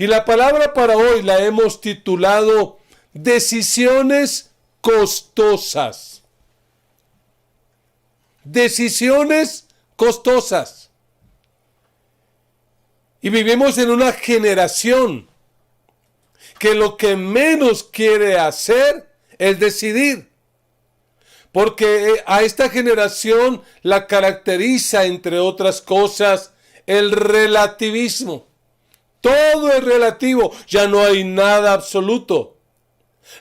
Y la palabra para hoy la hemos titulado Decisiones costosas. Decisiones costosas. Y vivimos en una generación que lo que menos quiere hacer es decidir. Porque a esta generación la caracteriza, entre otras cosas, el relativismo. Todo es relativo, ya no hay nada absoluto.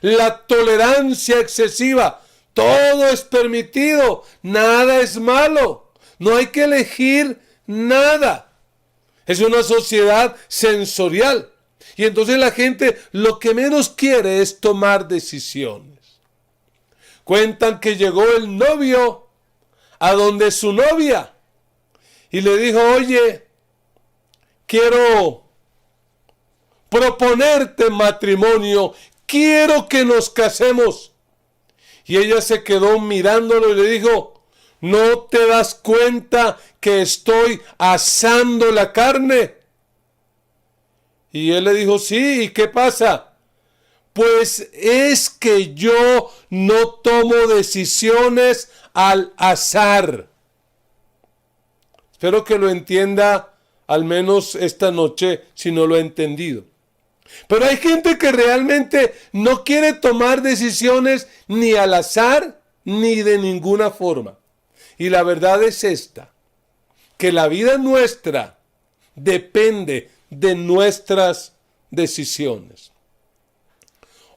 La tolerancia excesiva, todo es permitido, nada es malo. No hay que elegir nada. Es una sociedad sensorial. Y entonces la gente lo que menos quiere es tomar decisiones. Cuentan que llegó el novio a donde su novia y le dijo: oye, quiero proponerte matrimonio, quiero que nos casemos. Y ella se quedó mirándolo y le dijo: ¿no te das cuenta que estoy asando la carne? Y él le dijo: sí, ¿y qué pasa? Pues es que yo no tomo decisiones al azar. Espero que lo entienda al menos esta noche, si no lo he entendido. Pero hay gente que realmente no quiere tomar decisiones ni al azar ni de ninguna forma. Y la verdad es esta, que la vida nuestra depende de nuestras decisiones.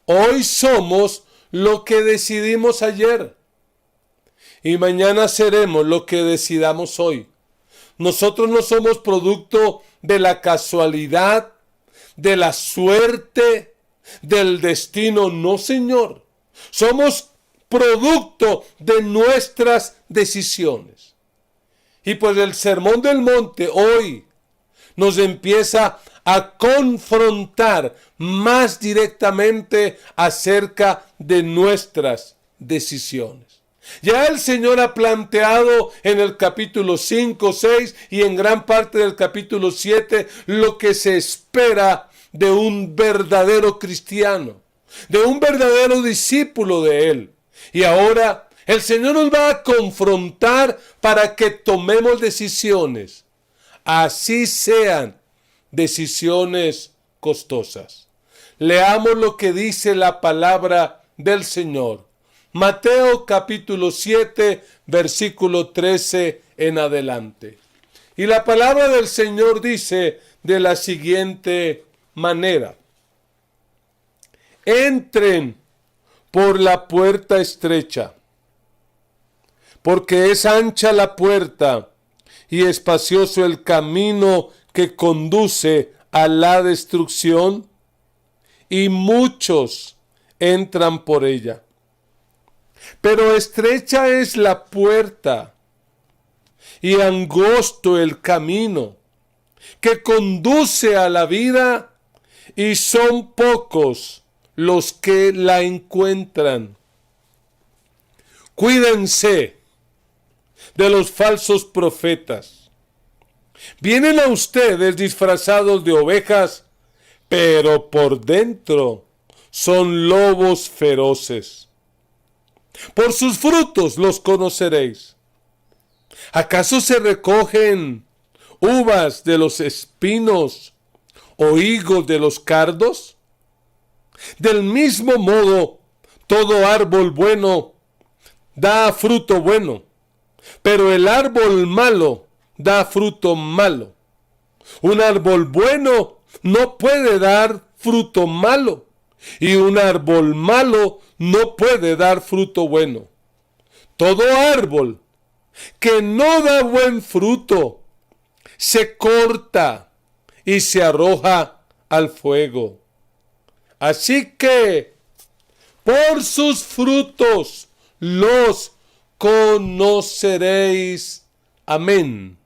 Hoy somos lo que decidimos ayer y mañana seremos lo que decidamos hoy. Nosotros no somos producto de la casualidad, de la suerte, del destino, no, señor. Somos producto de nuestras decisiones. Y pues el Sermón del Monte hoy nos empieza a confrontar más directamente acerca de nuestras decisiones. Ya el Señor ha planteado en el capítulo 5, 6 y en gran parte del capítulo 7 lo que se espera de un verdadero cristiano, de un verdadero discípulo de Él. Y ahora el Señor nos va a confrontar para que tomemos decisiones, así sean decisiones costosas. Leamos lo que dice la palabra del Señor. Mateo capítulo 7, versículo 13 en adelante. Y la palabra del Señor dice de la siguiente manera: entren por la puerta estrecha, porque es ancha la puerta y espacioso el camino que conduce a la destrucción, y muchos entran por ella. Pero estrecha es la puerta y angosto el camino que conduce a la vida, y son pocos los que la encuentran. Cuídense de los falsos profetas. Vienen a ustedes disfrazados de ovejas, pero por dentro son lobos feroces. Por sus frutos los conoceréis. ¿Acaso se recogen uvas de los espinos o higos de los cardos? Del mismo modo, todo árbol bueno da fruto bueno, pero el árbol malo da fruto malo. Un árbol bueno no puede dar fruto malo, y un árbol malo no puede dar fruto bueno. Todo árbol que no da buen fruto se corta y se arroja al fuego. Así que por sus frutos los conoceréis. Amén.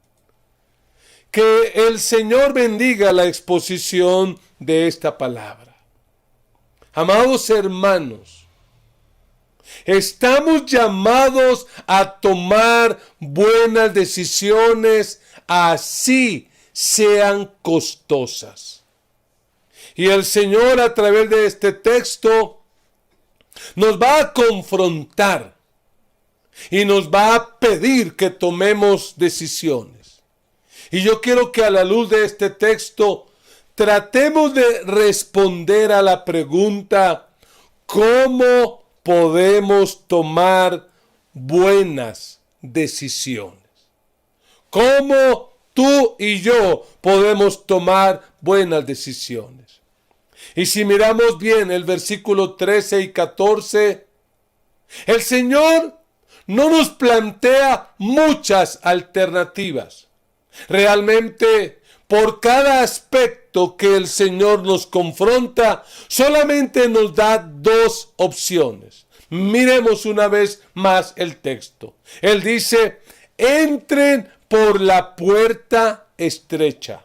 Que el Señor bendiga la exposición de esta palabra. Amados hermanos, estamos llamados a tomar buenas decisiones, así sean costosas. Y el Señor, a través de este texto, nos va a confrontar y nos va a pedir que tomemos decisiones. Y yo quiero que a la luz de este texto tratemos de responder a la pregunta: ¿cómo podemos tomar buenas decisiones? ¿Cómo tú y yo podemos tomar buenas decisiones? Y si miramos bien el versículo 13 y 14, el Señor no nos plantea muchas alternativas. Realmente, por cada aspecto que el Señor nos confronta, solamente nos da dos opciones. Miremos una vez más el texto. Él dice: entren por la puerta estrecha,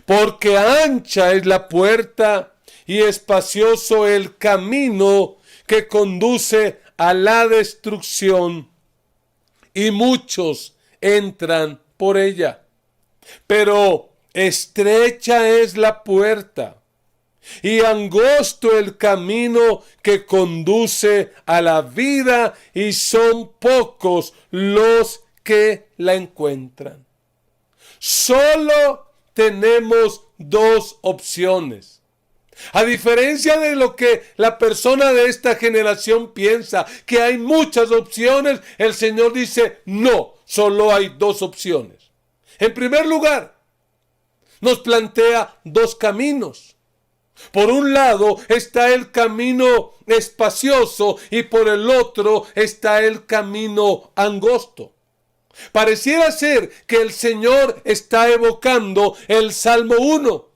porque ancha es la puerta y espacioso el camino que conduce a la destrucción, y muchos entran por ella. Pero estrecha es la puerta y angosto el camino que conduce a la vida, y son pocos los que la encuentran. Solo tenemos dos opciones. A diferencia de lo que la persona de esta generación piensa, que hay muchas opciones, el Señor dice: no, solo hay dos opciones. En primer lugar, nos plantea dos caminos. Por un lado está el camino espacioso y por el otro está el camino angosto. Pareciera ser que el Señor está evocando el Salmo 1,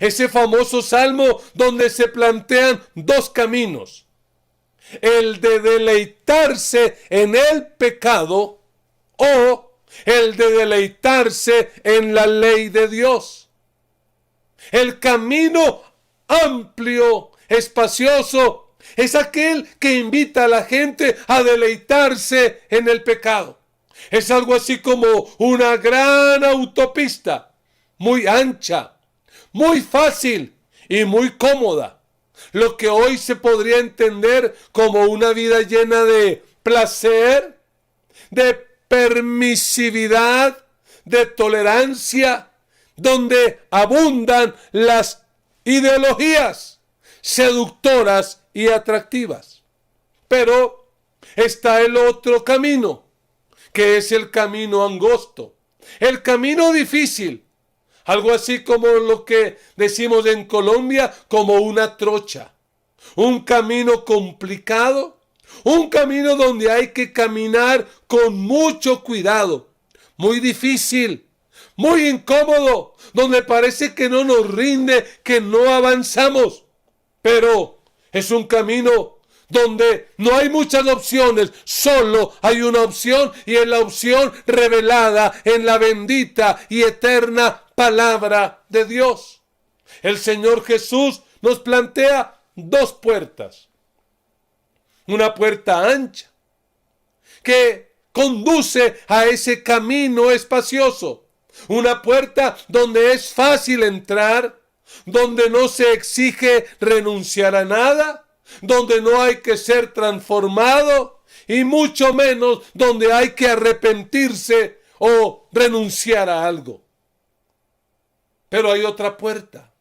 ese famoso salmo donde se plantean dos caminos: el de deleitarse en el pecado o el de deleitarse en la ley de Dios. El camino amplio, espacioso, es aquel que invita a la gente a deleitarse en el pecado. Es algo así como una gran autopista, muy ancha, muy fácil y muy cómoda. Lo que hoy se podría entender como una vida llena de placer, de permisividad, de tolerancia, donde abundan las ideologías seductoras y atractivas. Pero está el otro camino, que es el camino angosto, el camino difícil, algo así como lo que decimos en Colombia como una trocha, un camino complicado, un camino donde hay que caminar con mucho cuidado, muy difícil, muy incómodo, donde parece que no nos rinde, que no avanzamos. Pero es un camino donde no hay muchas opciones, solo hay una opción, y es la opción revelada en la bendita y eterna palabra de Dios. El Señor Jesús nos plantea dos puertas. Una puerta ancha que conduce a ese camino espacioso. Una puerta donde es fácil entrar, donde no se exige renunciar a nada, donde no hay que ser transformado y mucho menos donde hay que arrepentirse o renunciar a algo. Pero hay otra puerta.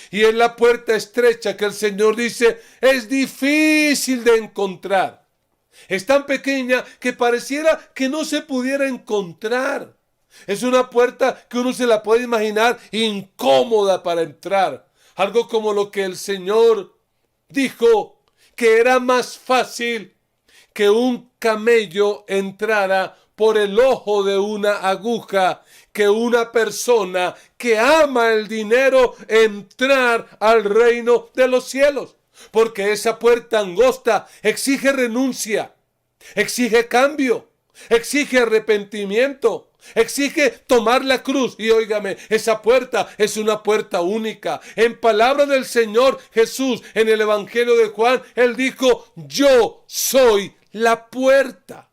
Y es la puerta estrecha que el Señor dice es difícil de encontrar. Es tan pequeña que pareciera que no se pudiera encontrar. Es una puerta que uno se la puede imaginar incómoda para entrar. Algo como lo que el Señor dijo, que era más fácil que un camello entrara por el ojo de una aguja que una persona que ama el dinero entrar al reino de los cielos. Porque esa puerta angosta exige renuncia, exige cambio, exige arrepentimiento, exige tomar la cruz. Y óigame, esa puerta es una puerta única. En palabras del Señor Jesús, en el Evangelio de Juan, Él dijo: yo soy la puerta.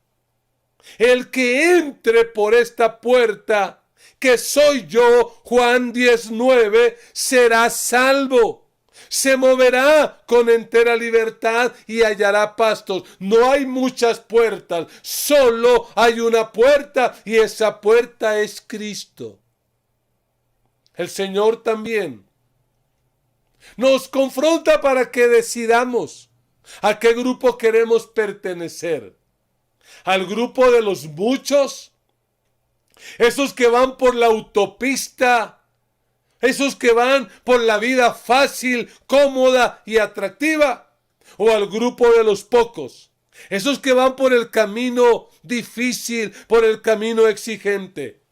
El que entre por esta puerta que soy yo, Juan 19, será salvo. Se moverá con entera libertad y hallará pastos. No hay muchas puertas, solo hay una puerta y esa puerta es Cristo. El Señor también nos confronta para que decidamos a qué grupo queremos pertenecer. Al grupo de los muchos, esos que van por la autopista, esos que van por la vida fácil, cómoda y atractiva, o al grupo de los pocos, esos que van por el camino difícil, por el camino exigente.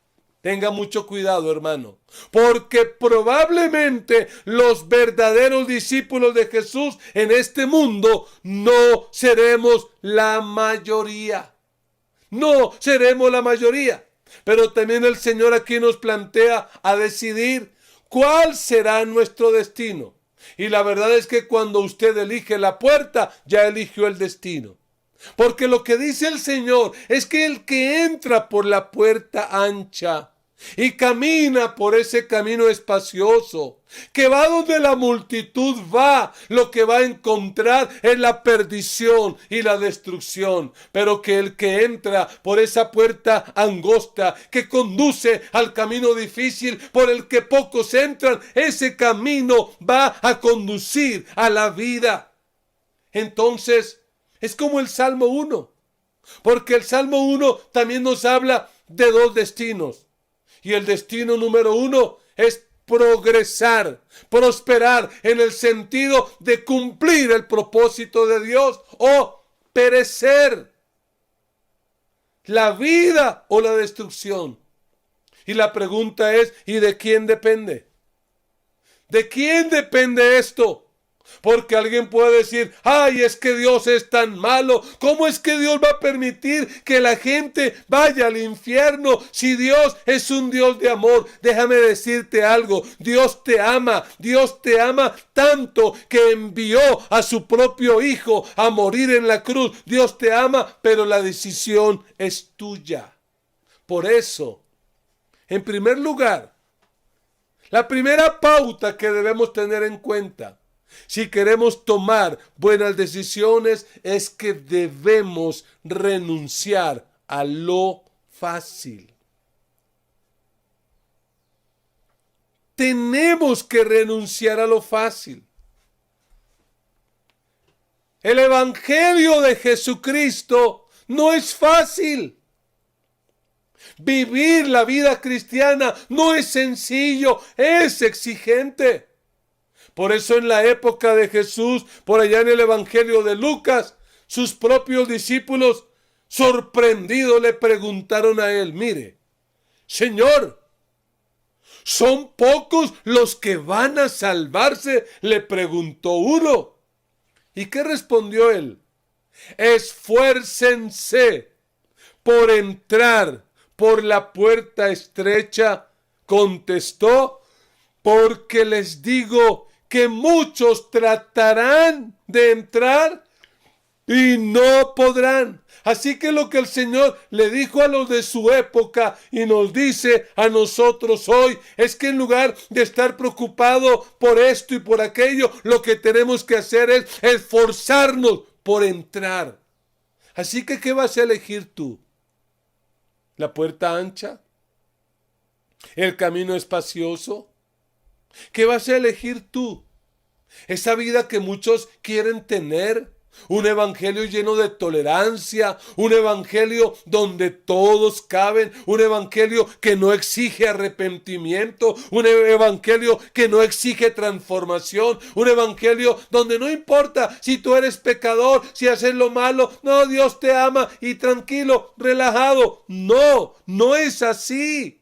Tenga mucho cuidado, hermano, porque probablemente los verdaderos discípulos de Jesús en este mundo no seremos la mayoría. No seremos la mayoría. Pero también el Señor aquí nos plantea a decidir cuál será nuestro destino. Y la verdad es que cuando usted elige la puerta, ya eligió el destino. Porque lo que dice el Señor es que el que entra por la puerta ancha y camina por ese camino espacioso, que va donde la multitud va, lo que va a encontrar es la perdición y la destrucción. Pero que el que entra por esa puerta angosta, que conduce al camino difícil por el que pocos entran, ese camino va a conducir a la vida. Entonces, es como el Salmo 1, porque el Salmo 1 también nos habla de dos destinos. Y el destino número 1 es progresar, prosperar en el sentido de cumplir el propósito de Dios o perecer. La vida o la destrucción. Y la pregunta es, ¿y de quién depende? ¿De quién depende esto? Porque alguien puede decir, ay, es que Dios es tan malo. ¿Cómo es que Dios va a permitir que la gente vaya al infierno si Dios es un Dios de amor? Déjame decirte algo, Dios te ama tanto que envió a su propio Hijo a morir en la cruz. Dios te ama, pero la decisión es tuya. Por eso, en primer lugar, la primera pauta que debemos tener en cuenta si queremos tomar buenas decisiones es que debemos renunciar a lo fácil. Tenemos que renunciar a lo fácil. El Evangelio de Jesucristo no es fácil. Vivir la vida cristiana no es sencillo, es exigente. Por eso en la época de Jesús, por allá en el Evangelio de Lucas, sus propios discípulos, sorprendidos, le preguntaron a él, mire, Señor, ¿son pocos los que van a salvarse?, le preguntó uno. ¿Y qué respondió él? Esfuércense por entrar por la puerta estrecha, contestó, porque les digo que muchos tratarán de entrar y no podrán. Así que lo que el Señor le dijo a los de su época y nos dice a nosotros hoy es que en lugar de estar preocupado por esto y por aquello, lo que tenemos que hacer es esforzarnos por entrar. Así que, ¿qué vas a elegir tú? ¿La puerta ancha? ¿El camino espacioso? ¿Qué vas a elegir tú? Esa vida que muchos quieren tener, un evangelio lleno de tolerancia, un evangelio donde todos caben, un evangelio que no exige arrepentimiento, un evangelio que no exige transformación, un evangelio donde no importa si tú eres pecador, si haces lo malo, no, Dios te ama y tranquilo, relajado. No, no es así.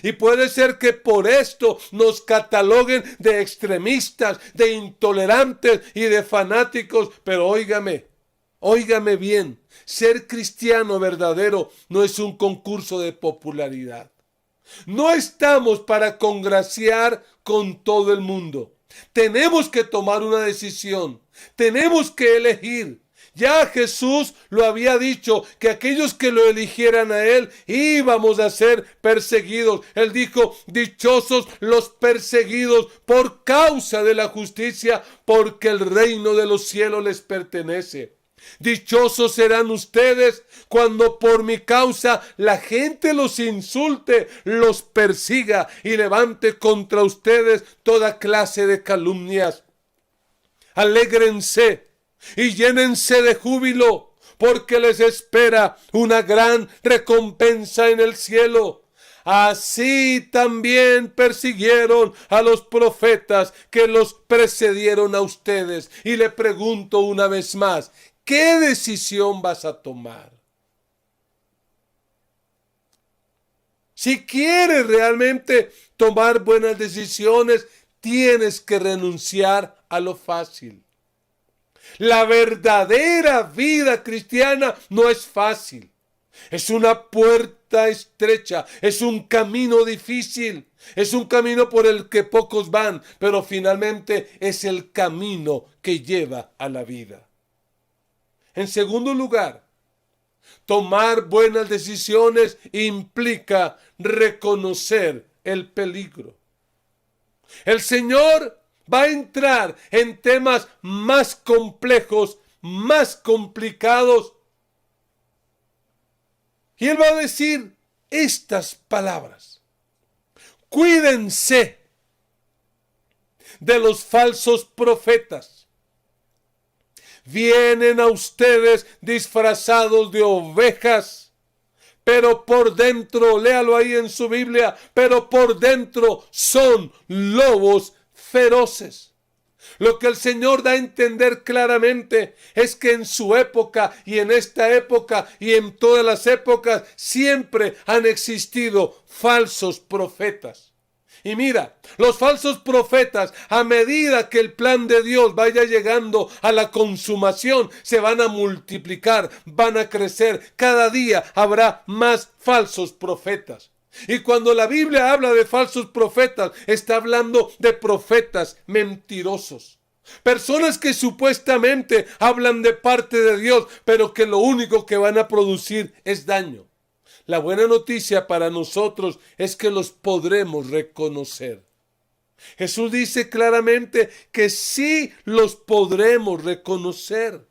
Y puede ser que por esto nos cataloguen de extremistas, de intolerantes y de fanáticos. Pero óigame bien, ser cristiano verdadero no es un concurso de popularidad. No estamos para congraciar con todo el mundo. Tenemos que tomar una decisión, tenemos que elegir. Ya Jesús lo había dicho, que aquellos que lo eligieran a Él íbamos a ser perseguidos. Él dijo, dichosos los perseguidos por causa de la justicia, porque el reino de los cielos les pertenece. Dichosos serán ustedes cuando por mi causa la gente los insulte, los persiga y levante contra ustedes toda clase de calumnias. Alégrense y llénense de júbilo, porque les espera una gran recompensa en el cielo. Así también persiguieron a los profetas que los precedieron a ustedes. Y le pregunto una vez más, ¿qué decisión vas a tomar? Si quieres realmente tomar buenas decisiones, tienes que renunciar a lo fácil. La verdadera vida cristiana no es fácil. Es una puerta estrecha, es un camino difícil, es un camino por el que pocos van, pero finalmente es el camino que lleva a la vida. En segundo lugar, tomar buenas decisiones implica reconocer el peligro. El Señor va a entrar en temas más complejos, más complicados. Y Él va a decir estas palabras. Cuídense de los falsos profetas. Vienen a ustedes disfrazados de ovejas, pero por dentro, léalo ahí en su Biblia, pero por dentro son lobos feroces. Lo que el Señor da a entender claramente es que en su época y en esta época y en todas las épocas siempre han existido falsos profetas. Y mira, los falsos profetas, a medida que el plan de Dios vaya llegando a la consumación, se van a multiplicar, van a crecer. Cada día habrá más falsos profetas. Y cuando la Biblia habla de falsos profetas, está hablando de profetas mentirosos. Personas que supuestamente hablan de parte de Dios, pero que lo único que van a producir es daño. La buena noticia para nosotros es que los podremos reconocer. Jesús dice claramente que sí los podremos reconocer.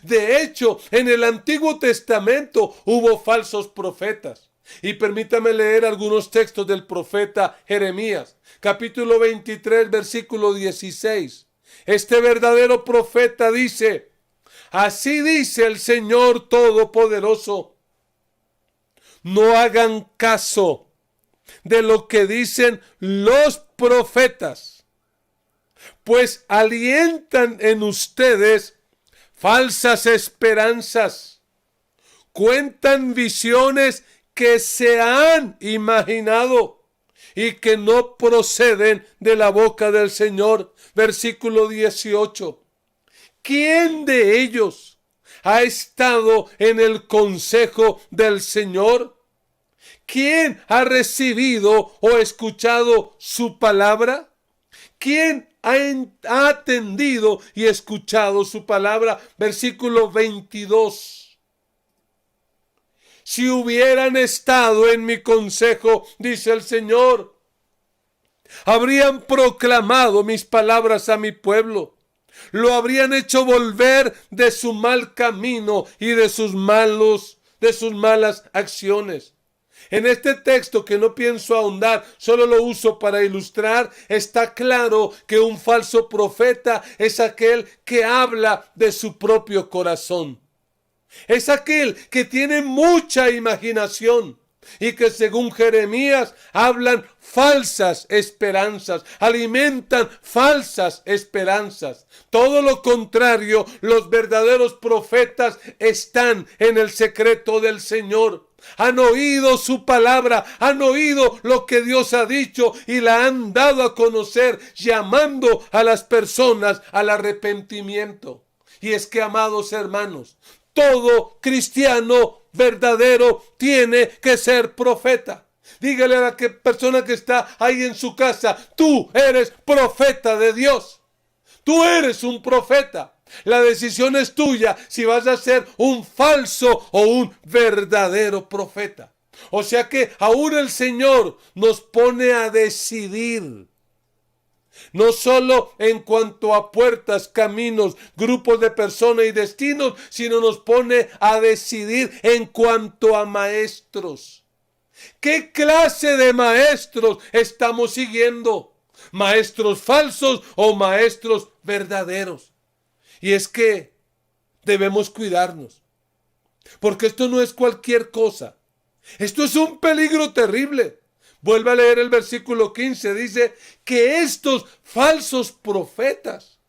De hecho, en el Antiguo Testamento hubo falsos profetas. Y permítame leer algunos textos del profeta Jeremías, capítulo 23, versículo 16. Este verdadero profeta dice, así dice el Señor Todopoderoso, no hagan caso de lo que dicen los profetas, pues alientan en ustedes falsas esperanzas, cuentan visiones que se han imaginado y que no proceden de la boca del Señor. Versículo 18. ¿Quién de ellos ha estado en el consejo del Señor? ¿Quién ha recibido o escuchado su palabra? ¿Quién ha atendido y escuchado su palabra? Versículo 22. Si hubieran estado en mi consejo, dice el Señor, habrían proclamado mis palabras a mi pueblo. Lo habrían hecho volver de su mal camino y de sus malas acciones. En este texto, que no pienso ahondar, solo lo uso para ilustrar, está claro que un falso profeta es aquel que habla de su propio corazón. Es aquel que tiene mucha imaginación y que, según Jeremías, hablan falsas esperanzas, alimentan falsas esperanzas. Todo lo contrario, los verdaderos profetas están en el secreto del Señor. Han oído su palabra, han oído lo que Dios ha dicho y la han dado a conocer, llamando a las personas al arrepentimiento. Y es que, amados hermanos, todo cristiano verdadero tiene que ser profeta. Dígale a la persona que está ahí en su casa, tú eres profeta de Dios. Tú eres un profeta. La decisión es tuya si vas a ser un falso o un verdadero profeta. O sea que aún el Señor nos pone a decidir. No solo en cuanto a puertas, caminos, grupos de personas y destinos, sino nos pone a decidir en cuanto a maestros. ¿Qué clase de maestros estamos siguiendo? ¿Maestros falsos o maestros verdaderos? Y es que debemos cuidarnos, porque esto no es cualquier cosa. Esto es un peligro terrible. Vuelve a leer el versículo 15, dice que estos falsos profetas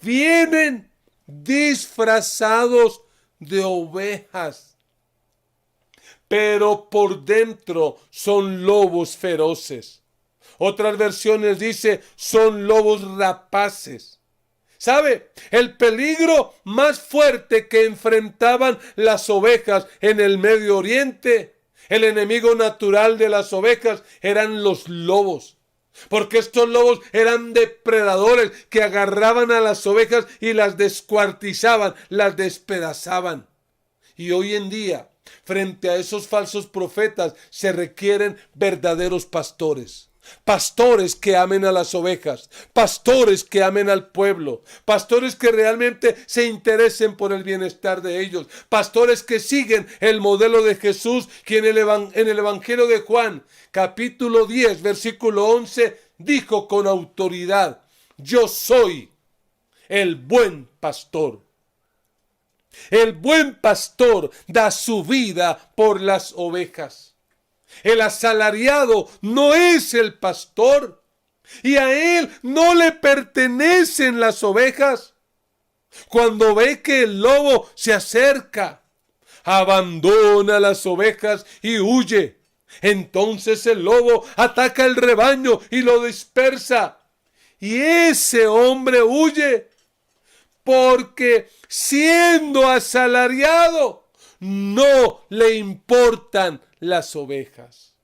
vienen disfrazados de ovejas, pero por dentro son lobos feroces. Otras versiones dice son lobos rapaces. ¿Sabe? El peligro más fuerte que enfrentaban las ovejas en el Medio Oriente, el enemigo natural de las ovejas, eran los lobos. Porque estos lobos eran depredadores que agarraban a las ovejas y las descuartizaban, las despedazaban. Y hoy en día, frente a esos falsos profetas, se requieren verdaderos pastores. Pastores que amen a las ovejas, pastores que amen al pueblo, pastores que realmente se interesen por el bienestar de ellos, pastores que siguen el modelo de Jesús, quien en el Evangelio de Juan, capítulo 10, versículo 11, dijo con autoridad: yo soy el buen pastor. El buen pastor da su vida por las ovejas. El asalariado no es el pastor y a él no le pertenecen las ovejas. Cuando ve que el lobo se acerca, abandona las ovejas y huye. Entonces el lobo ataca el rebaño y lo dispersa. Y ese hombre huye porque siendo asalariado no le importan las ovejas.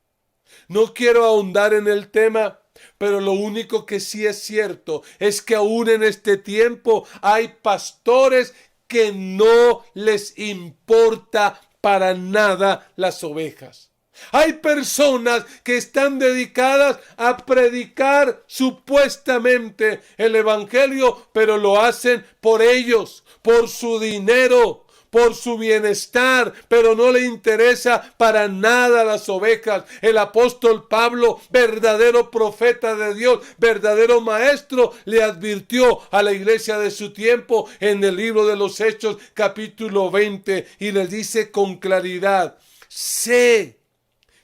No quiero ahondar en el tema, pero lo único que sí es cierto es que aún en este tiempo hay pastores que no les importa para nada las ovejas. Hay personas que están dedicadas a predicar supuestamente el evangelio, pero lo hacen por ellos, por su dinero, por su bienestar, pero no le interesa para nada las ovejas. El apóstol Pablo, verdadero profeta de Dios, verdadero maestro, le advirtió a la iglesia de su tiempo en el libro de los Hechos, capítulo 20, y les dice con claridad: sé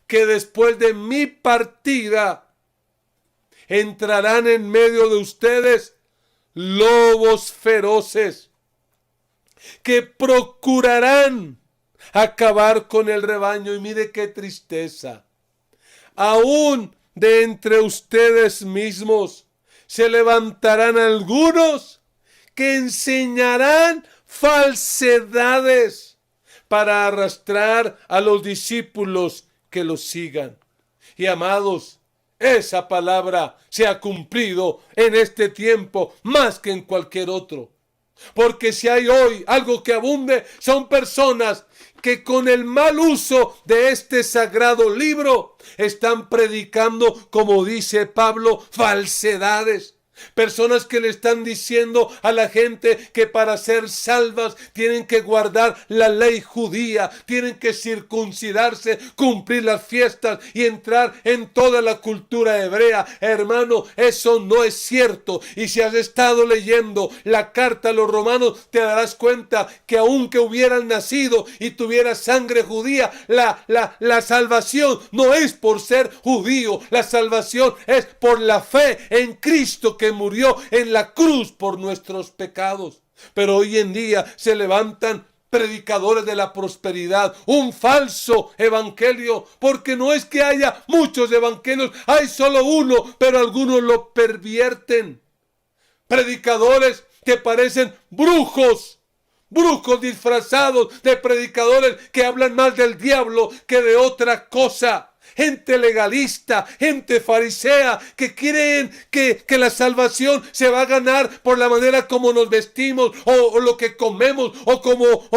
que después de mi partida entrarán en medio de ustedes lobos feroces que procurarán acabar con el rebaño. Y mire qué tristeza. Aún de entre ustedes mismos se levantarán algunos que enseñarán falsedades para arrastrar a los discípulos que los sigan. Y amados, esa palabra se ha cumplido en este tiempo más que en cualquier otro. Porque si hay hoy algo que abunde, son personas que con el mal uso de este sagrado libro están predicando, como dice Pablo, falsedades. Personas que le están diciendo a la gente que para ser salvas tienen que guardar la ley judía, tienen que circuncidarse, cumplir las fiestas y entrar en toda la cultura hebrea. Hermano, eso no es cierto. Y si has estado leyendo la carta a los romanos, te darás cuenta que aunque hubieran nacido y tuvieras sangre judía, la salvación no es por ser judío. La salvación es por la fe en Cristo, que murió en la cruz por nuestros pecados. Pero hoy en día se levantan predicadores de la prosperidad, un falso evangelio, porque no es que haya muchos evangelios, hay solo uno, pero algunos lo pervierten. Predicadores que parecen brujos disfrazados de predicadores que hablan más del diablo que de otra cosa. gente legalista, gente farisea, que creen que la salvación se va a ganar por la manera como nos vestimos, o lo que comemos, o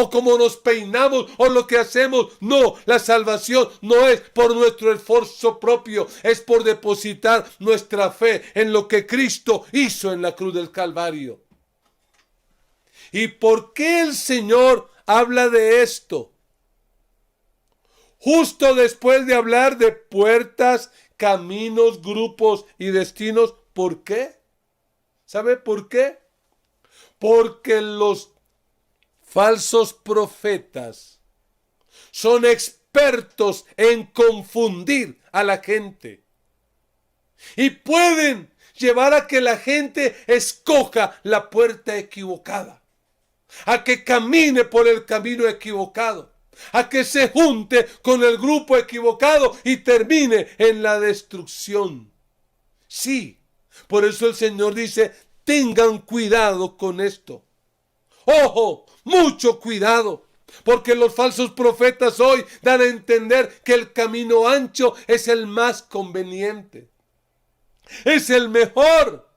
como nos peinamos, o lo que hacemos. No, la salvación no es por nuestro esfuerzo propio, es por depositar nuestra fe en lo que Cristo hizo en la cruz del Calvario. ¿Y por qué el Señor habla de esto? Justo después de hablar de puertas, caminos, grupos y destinos. ¿Por qué? ¿Sabe por qué? Porque los falsos profetas son expertos en confundir a la gente. Y pueden llevar a que la gente escoja la puerta equivocada, a que camine por el camino equivocado, a que se junte con el grupo equivocado y termine en la destrucción. Sí, por eso el Señor dice, tengan cuidado con esto. Ojo, mucho cuidado, porque los falsos profetas hoy dan a entender que el camino ancho es el más conveniente, es el mejor.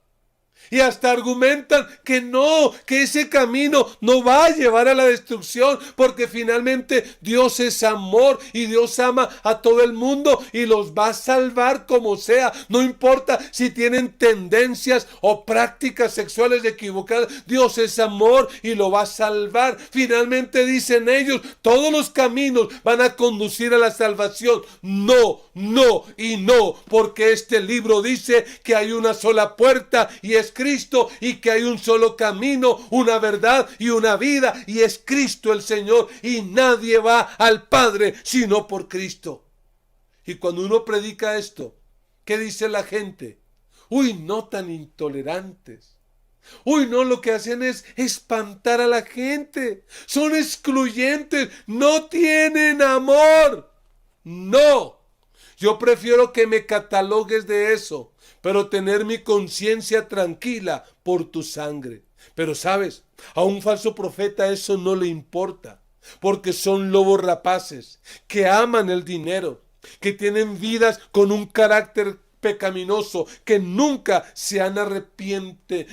Y hasta argumentan que no, que ese camino no va a llevar a la destrucción, porque finalmente Dios es amor y Dios ama a todo el mundo y los va a salvar como sea. No importa si tienen tendencias o prácticas sexuales equivocadas, Dios es amor y lo va a salvar. Finalmente dicen ellos, todos los caminos van a conducir a la salvación. No, no y no, porque este libro dice que hay una sola puerta y es Cristo, y que hay un solo camino, una verdad y una vida, y es Cristo el Señor, y nadie va al Padre sino por Cristo. Y cuando uno predica esto, ¿qué dice la gente? Uy, no, tan intolerantes. Uy, no, lo que hacen es espantar a la gente. Son excluyentes, no tienen amor. No, yo prefiero que me catalogues de eso, pero tener mi conciencia tranquila por tu sangre. Pero sabes, a un falso profeta eso no le importa, porque son lobos rapaces que aman el dinero, que tienen vidas con un carácter pecaminoso, que nunca se han arrepentido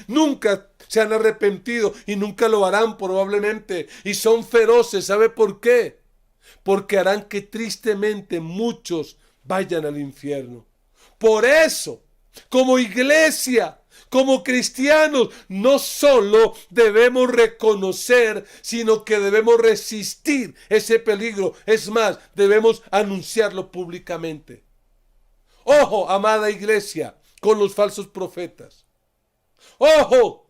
y nunca lo harán probablemente, y son feroces. ¿Sabe por qué? Porque harán que tristemente muchos vayan al infierno. Por eso, como iglesia, como cristianos, no solo debemos reconocer, sino que debemos resistir ese peligro. Es más, debemos anunciarlo públicamente. Ojo, amada iglesia, con los falsos profetas. Ojo,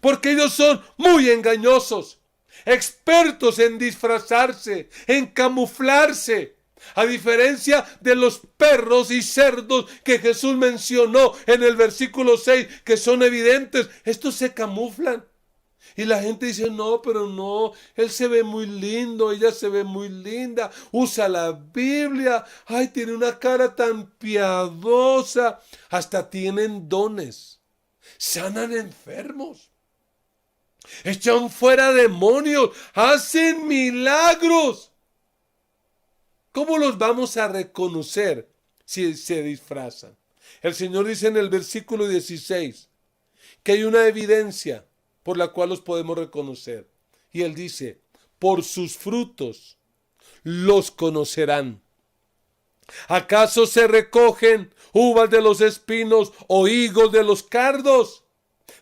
porque ellos son muy engañosos, expertos en disfrazarse, en camuflarse. A diferencia de los perros y cerdos que Jesús mencionó en el versículo 6, que son evidentes, estos se camuflan. Y la gente dice, no, pero no, él se ve muy lindo, ella se ve muy linda, usa la Biblia, ay, tiene una cara tan piadosa, hasta tienen dones, sanan enfermos, echan fuera demonios, hacen milagros. ¿Cómo los vamos a reconocer si se disfrazan? El Señor dice en el versículo 16 que hay una evidencia por la cual los podemos reconocer. Y Él dice, por sus frutos los conocerán. ¿Acaso se recogen uvas de los espinos o higos de los cardos?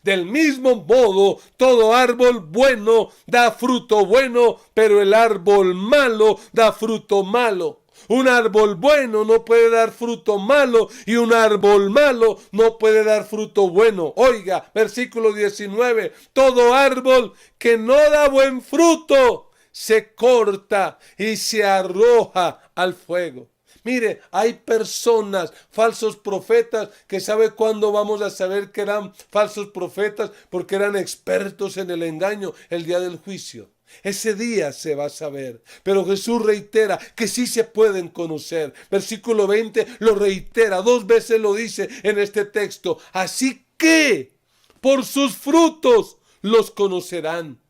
Del mismo modo, todo árbol bueno da fruto bueno, pero el árbol malo da fruto malo. Un árbol bueno no puede dar fruto malo y un árbol malo no puede dar fruto bueno. Oiga, versículo 19, todo árbol que no da buen fruto se corta y se arroja al fuego. Mire, hay personas, falsos profetas, que sabe cuándo vamos a saber que eran falsos profetas, porque eran expertos en el engaño, el día del juicio. Ese día se va a saber. Pero Jesús reitera que sí se pueden conocer. Versículo 20 lo reitera, 2 veces lo dice en este texto. Así que por sus frutos los conocerán.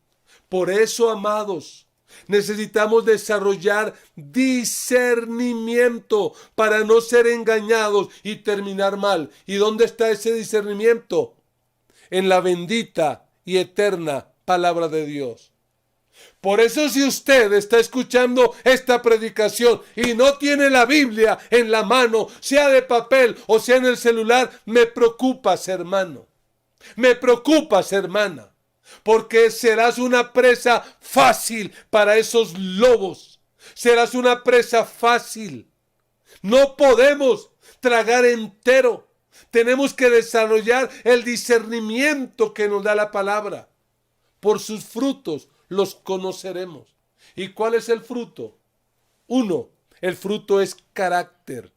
Por eso, amados, Necesitamos desarrollar discernimiento para no ser engañados y terminar mal. ¿Y dónde está ese discernimiento? En la bendita y eterna palabra de Dios. Por eso, si usted está escuchando esta predicación y no tiene la Biblia en la mano, sea de papel o sea en el celular, me preocupas, hermano. Me preocupas, hermana. Porque serás una presa fácil para esos lobos. Serás una presa fácil. No podemos tragar entero. Tenemos que desarrollar el discernimiento que nos da la palabra. Por sus frutos los conoceremos. ¿Y cuál es el fruto? Uno, el fruto es carácter.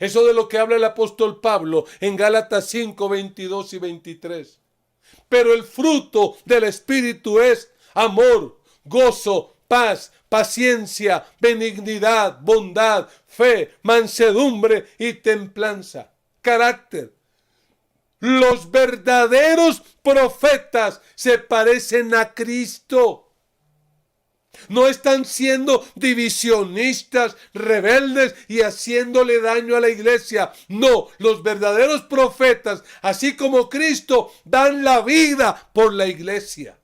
Eso de lo que habla el apóstol Pablo en Gálatas 5, 22 y 23. Pero el fruto del Espíritu es amor, gozo, paz, paciencia, benignidad, bondad, fe, mansedumbre y templanza. Carácter. Los verdaderos profetas se parecen a Cristo. No están siendo divisionistas, rebeldes y haciéndole daño a la iglesia. No, los verdaderos profetas, así como Cristo, dan la vida por la iglesia.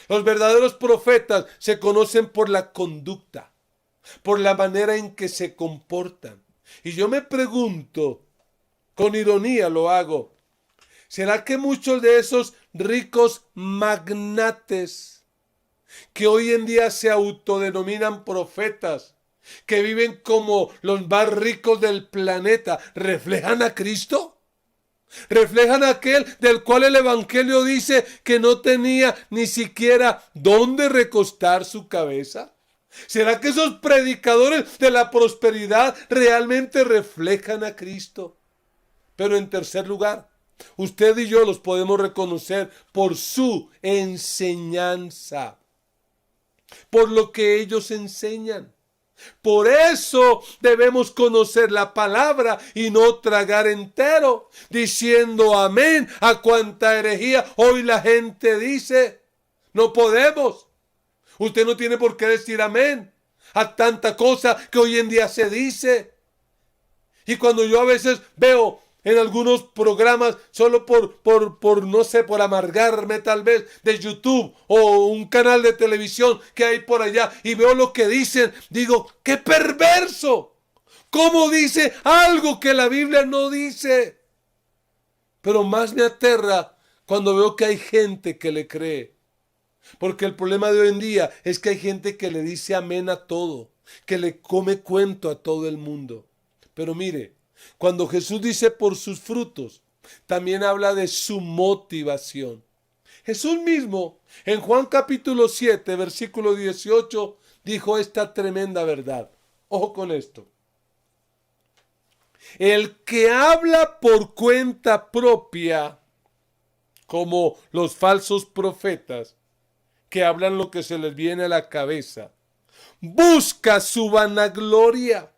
Los verdaderos profetas se conocen por la conducta, por la manera en que se comportan. Y yo me pregunto, con ironía lo hago, ¿será que muchos de esos ricos magnates que hoy en día se autodenominan profetas, que viven como los más ricos del planeta, reflejan a Cristo? ¿Reflejan a aquel del cual el Evangelio dice que no tenía ni siquiera dónde recostar su cabeza? ¿Será que esos predicadores de la prosperidad realmente reflejan a Cristo? Pero en tercer lugar, usted y yo los podemos reconocer por su enseñanza, por lo que ellos enseñan. Por eso debemos conocer la palabra y no tragar entero, diciendo amén a cuanta herejía hoy la gente dice. No podemos. Usted no tiene por qué decir amén a tanta cosa que hoy en día se dice. Y cuando yo a veces veo en algunos programas, solo no sé, por amargarme tal vez, de YouTube o un canal de televisión que hay por allá, y veo lo que dicen, digo, ¡qué perverso! ¿Cómo dice algo que la Biblia no dice? Pero más me aterra cuando veo que hay gente que le cree. Porque el problema de hoy en día es que hay gente que le dice amén a todo, que le come cuento a todo el mundo. Pero mire, cuando Jesús dice por sus frutos, también habla de su motivación. Jesús mismo, en Juan capítulo 7, versículo 18, dijo esta tremenda verdad. Ojo con esto. El que habla por cuenta propia, como los falsos profetas, que hablan lo que se les viene a la cabeza, busca su vanagloria.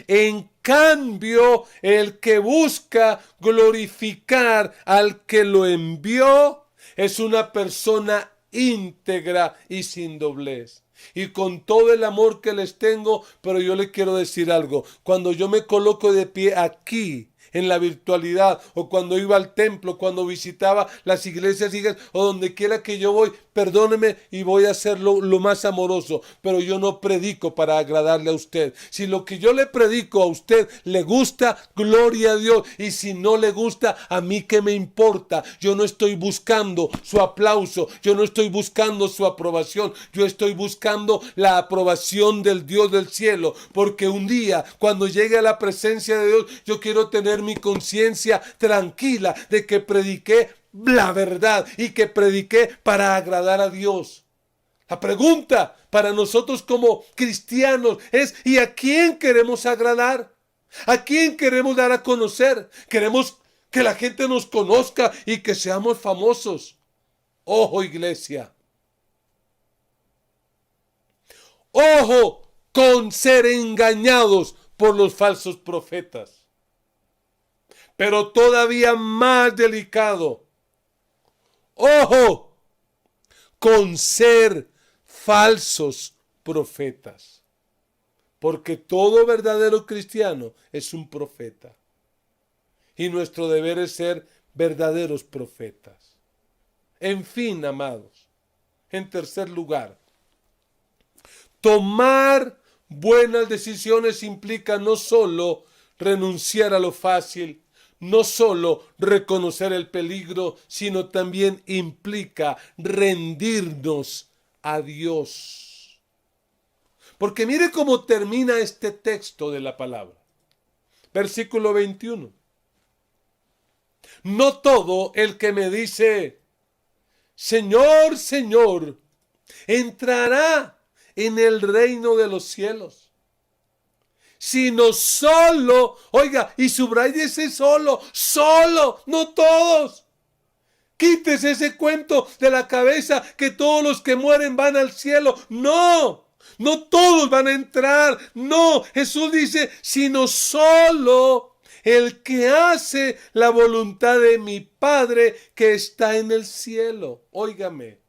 En cambio, el que busca glorificar al que lo envió es una persona íntegra y sin doblez. Y con todo el amor que les tengo, pero yo le quiero decir algo. Cuando yo me coloco de pie aquí, en la virtualidad, o cuando iba al templo, cuando visitaba las iglesias o donde quiera que yo voy, perdóneme y voy a hacerlo lo más amoroso, pero yo no predico para agradarle a usted. Si lo que yo le predico a usted le gusta, gloria a Dios, y si no le gusta, a mí qué me importa. Yo no estoy buscando su aplauso, yo no estoy buscando su aprobación, yo estoy buscando la aprobación del Dios del cielo, porque un día, cuando llegue a la presencia de Dios, yo quiero tener mi conciencia tranquila de que prediqué la verdad y que prediqué para agradar a Dios. La pregunta para nosotros como cristianos es: ¿y a quién queremos agradar? ¿A quién queremos dar a conocer? ¿Queremos que la gente nos conozca y que seamos famosos? Ojo, iglesia. Ojo con ser engañados por los falsos profetas. Pero todavía más delicado, ojo con ser falsos profetas. Porque todo verdadero cristiano es un profeta. Y nuestro deber es ser verdaderos profetas. En fin, amados, en tercer lugar, tomar buenas decisiones implica no solo renunciar a lo fácil, no solo reconocer el peligro, sino también implica rendirnos a Dios. Porque mire cómo termina este texto de la palabra. Versículo 21. No todo el que me dice, Señor, Señor, entrará en el reino de los cielos, sino solo, oiga, y subrayese solo, no todos. Quítese ese cuento de la cabeza que todos los que mueren van al cielo. No todos van a entrar. No, Jesús dice, sino solo el que hace la voluntad de mi Padre que está en el cielo. Óigame,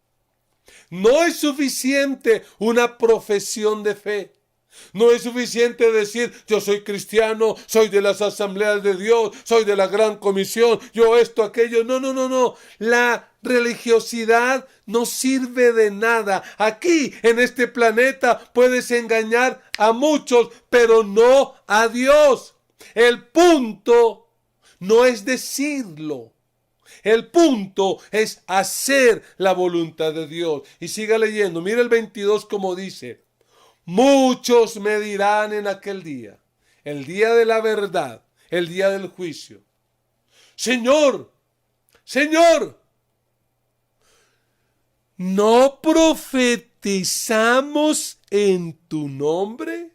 no es suficiente una profesión de fe. No es suficiente decir, yo soy cristiano, soy de las asambleas de Dios, soy de la gran comisión, yo esto, aquello. No. La religiosidad no sirve de nada. Aquí, en este planeta, puedes engañar a muchos, pero no a Dios. El punto no es decirlo. El punto es hacer la voluntad de Dios. Y siga leyendo. Mira el 22 como dice. Muchos me dirán en aquel día, el día de la verdad, el día del juicio. Señor, Señor, ¿no profetizamos en tu nombre?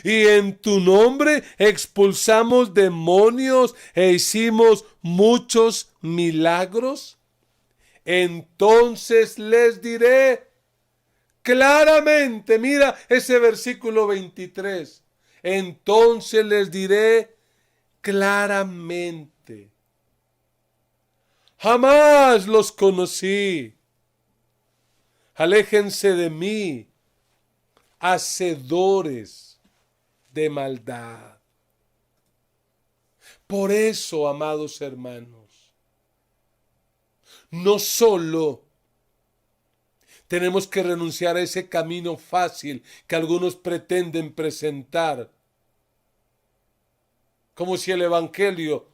Y en tu nombre expulsamos demonios e hicimos muchos milagros. Entonces les diré claramente, mira ese versículo 23. Entonces les diré claramente, jamás los conocí. Aléjense de mí, hacedores de maldad. Por eso, amados hermanos, no solo tenemos que renunciar a ese camino fácil que algunos pretenden presentar, como si el evangelio,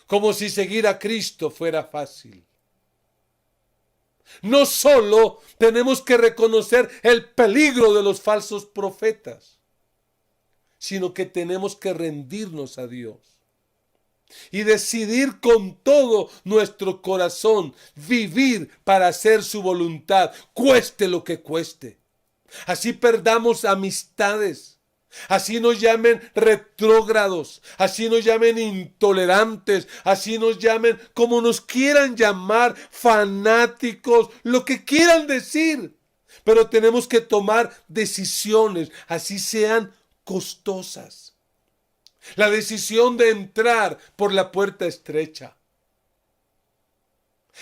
como si seguir a Cristo fuera fácil. No solo tenemos que reconocer el peligro de los falsos profetas, sino que tenemos que rendirnos a Dios y decidir con todo nuestro corazón vivir para hacer su voluntad, cueste lo que cueste. Así perdamos amistades, así nos llamen retrógrados, así nos llamen intolerantes, así nos llamen como nos quieran llamar, fanáticos, lo que quieran decir. Pero tenemos que tomar decisiones, así sean costosas. La decisión de entrar por la puerta estrecha.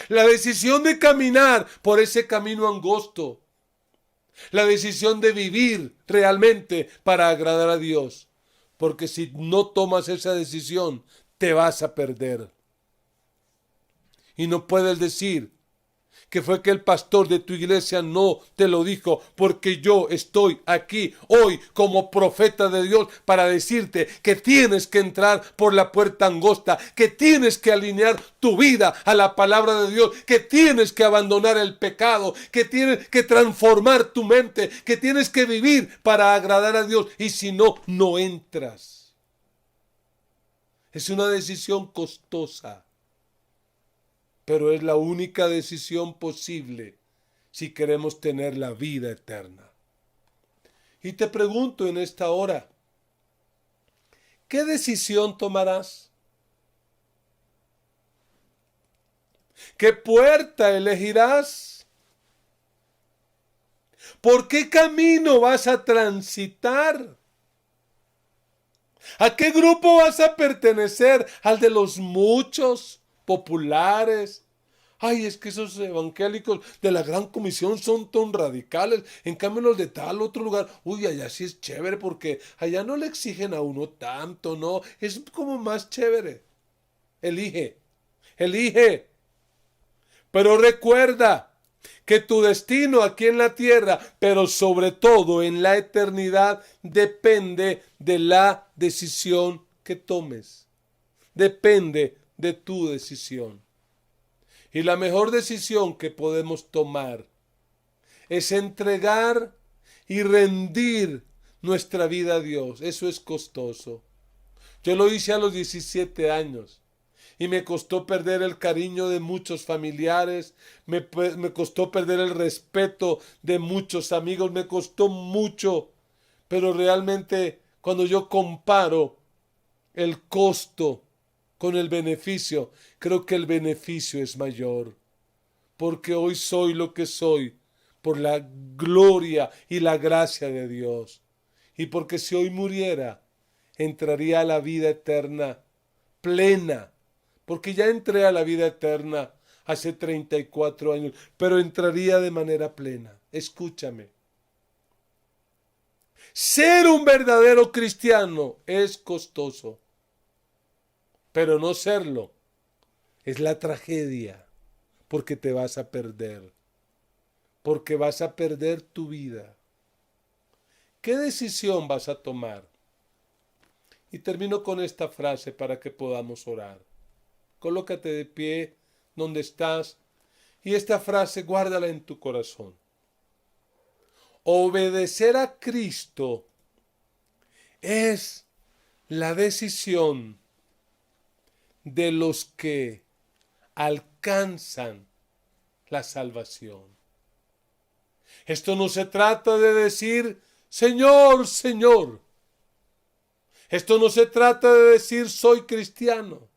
La decisión de caminar por ese camino angosto. La decisión de vivir realmente para agradar a Dios. Porque si no tomas esa decisión, te vas a perder. Y no puedes decir que fue que el pastor de tu iglesia no te lo dijo, porque yo estoy aquí hoy como profeta de Dios para decirte que tienes que entrar por la puerta angosta, que tienes que alinear tu vida a la palabra de Dios, que tienes que abandonar el pecado, que tienes que transformar tu mente, que tienes que vivir para agradar a Dios, y si no, no entras. Es una decisión costosa, pero es la única decisión posible si queremos tener la vida eterna. Y te pregunto en esta hora, ¿qué decisión tomarás? ¿Qué puerta elegirás? ¿Por qué camino vas a transitar? ¿A qué grupo vas a pertenecer? ¿Al de los muchos populares? Ay, es que esos evangélicos de la Gran Comisión son tan radicales. En cambio, los de tal otro lugar, uy, allá sí es chévere porque allá no le exigen a uno tanto, ¿no? Es como más chévere. Elige, elige. Pero recuerda que tu destino aquí en la tierra, pero sobre todo en la eternidad, depende de la decisión que tomes. Depende de tu decisión. Y la mejor decisión que podemos tomar es entregar y rendir nuestra vida a Dios. Eso es costoso. Yo lo hice a los 17 años y me costó perder el cariño de muchos familiares, me costó perder el respeto de muchos amigos, me costó mucho. Pero realmente cuando yo comparo el costo con el beneficio, creo que el beneficio es mayor, porque hoy soy lo que soy por la gloria y la gracia de Dios, y porque si hoy muriera, entraría a la vida eterna plena, porque ya entré a la vida eterna hace 34 años, pero entraría de manera plena. Escúchame. Ser un verdadero cristiano es costoso. Pero no serlo es la tragedia, porque te vas a perder, porque vas a perder tu vida. ¿Qué decisión vas a tomar? Y termino con esta frase para que podamos orar. Colócate de pie donde estás y esta frase guárdala en tu corazón. Obedecer a Cristo es la decisión de los que alcanzan la salvación. Esto no se trata de decir, Señor, Señor. Esto no se trata de decir, soy cristiano.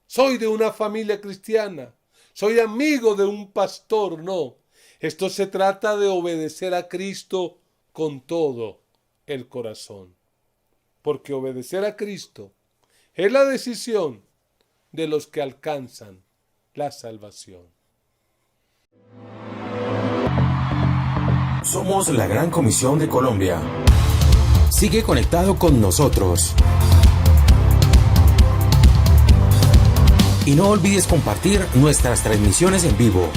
Soy de una familia cristiana. Soy amigo de un pastor. No. Esto se trata de obedecer a Cristo con todo el corazón. Porque obedecer a Cristo es la decisión de los que alcanzan la salvación. Somos la Gran Comisión de Colombia. Sigue conectado con nosotros. Y no olvides compartir nuestras transmisiones en vivo.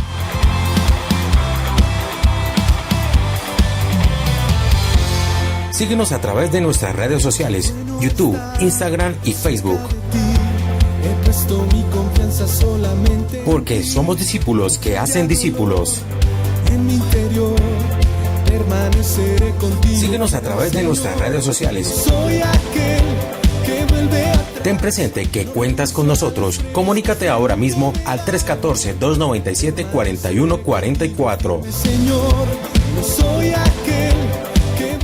Síguenos a través de nuestras redes sociales, YouTube, Instagram y Facebook. Porque somos discípulos que hacen discípulos. Síguenos a través de nuestras redes sociales. Ten presente que cuentas con nosotros. Comunícate ahora mismo al 314-297-4144.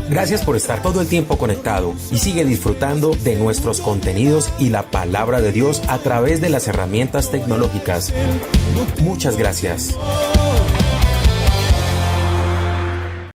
Gracias por estar todo el tiempo conectado y sigue disfrutando de nuestros contenidos y la palabra de Dios a través de las herramientas tecnológicas. Muchas gracias.